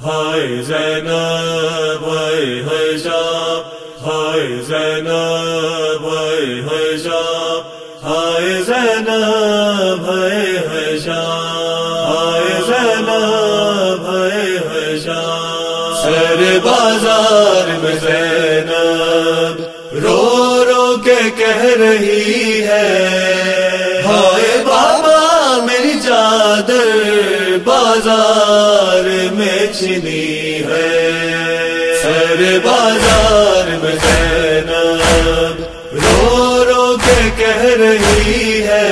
ہائے زینب ہائے حجاب، ہائے زینب ہائے حجاب، ہائے زینب ہائے حجاب، ہائے زینب ہائے حجاب۔ سر بازار میں زینب رو رو کے کہہ رہی ہے، ہائے بابا میری چادر بازار میں چھنی ہے۔ سر بازار میں زینب رو رو کے کہہ رہی ہے،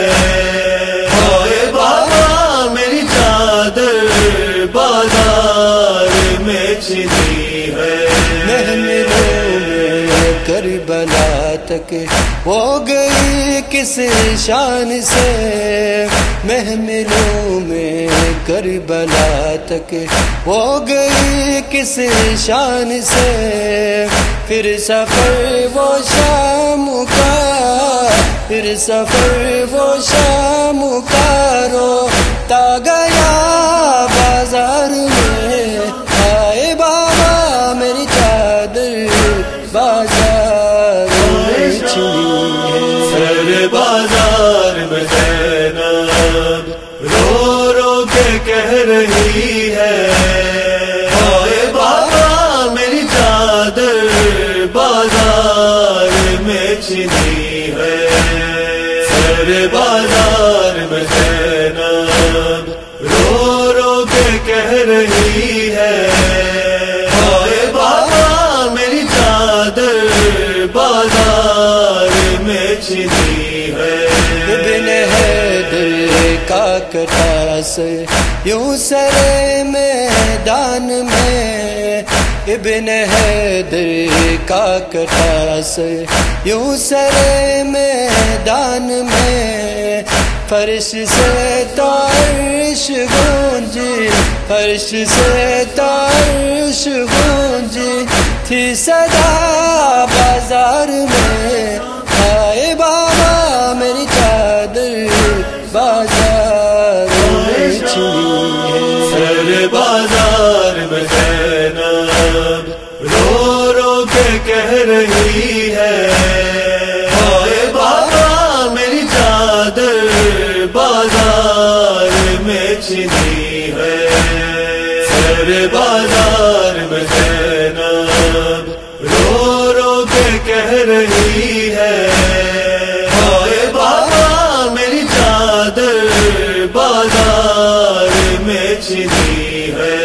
ہائے بابا میری چادر بازار میں چھنی ہے۔ محملوں میں کربلا تک ہو گئی کس شان سے، محملوں میں کربلا تک ہو گئی کس شان سے، پھر سفر وہ شام کا، پھر سفر وہ شام کا روتا گیا بازار میں، ہائے بابا میری چادر بازار میں چھنی ہے۔ سر بازار میں زینب رو رو کے کہہ رہی ہے، ہائے بابا میری چادر بازار میں چھنی ہے۔ سر بازار میں زینب رو رو کے کہہ رہی ہے، ہائے بابا میری چادر بازار میں چھنی ہے۔ ابن حیدر کا کٹا سر یوں سر میدان میں، ابن حیدر کا کٹا سر یوں سر میدان میں، فرش سے تارش گونجی، فرش سے تارش گونجی تھی صدا بازار میں، ہائے بابا میری چادر بازار میں چھنی ہے۔ سر بازار میں زینب رو رو کے کہہ رہی ہے، ہائے بابا میری چادر بازار میں چھنی ہے۔ سر بازار میں زینب رو رو کے کہہ رہی ہے، ہائے بابا میری چادر بازار میں چھنی ہے۔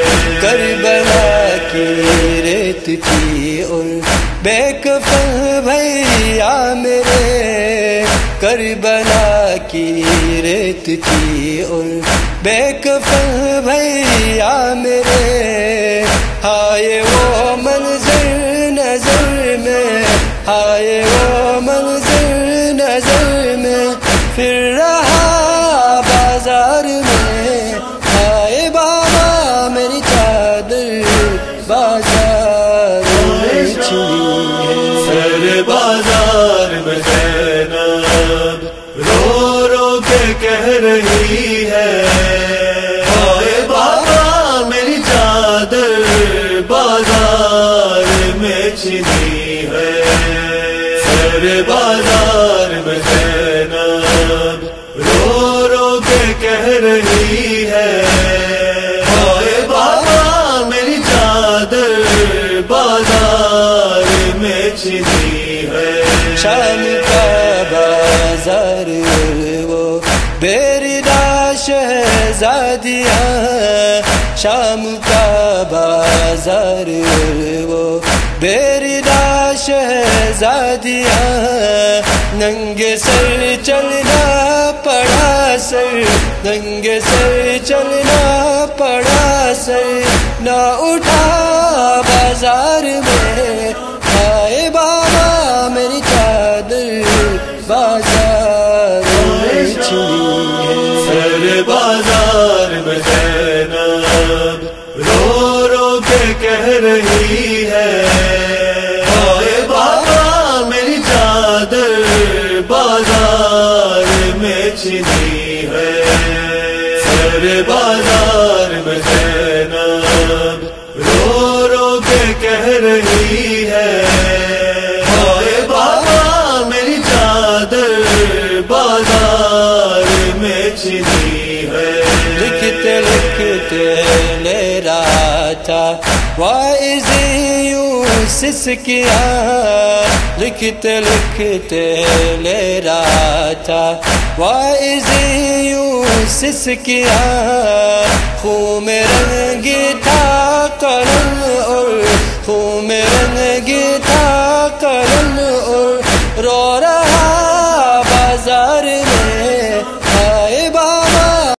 کربلا کی ریت تھی اور بے کفن بھیا میرے، کربلا کی ریت تھی اور بے کفن بھیا میرے، ہائے وہ منظر نظر میں، ہائے وہ منظر نظر میں پھر رہا بازار میں، ہائے بابا میری چادر بازار میں چھنی ہے۔ سر بازار میں زینب رو رو کے کہہ رہی ہے، ہائے بابا میری چادر بازار میں چھنی ہے۔ سر بازار میں زینب رو رو کے کہہ رہی ہے، ہائے بابا میری چادر بازار میں چھنی ہے۔ شام کا بازار وہ بیردا شہزادیاں، شام کا بازار وہ بیردا شہزادیاں، ننگے سر چلنا پڑا سر، ننگے سر چلنا پڑا سر نہ اٹھا بازار میں، ہائے بابا میری چادر بازار میں چھنی ہے۔ سر بازار میں زینب رو رو کے کہہ رہی ہے، ہائے بابا میری چادر بازار میں چھنی ہے۔ سر بازار میں زینب چلی ہے لکھتے لکھتے لے رہا تھا واعظ یونس کیا لکھتے لکھتے لے رہا تھا واعظ یونس کیا خون میں رنگ تھا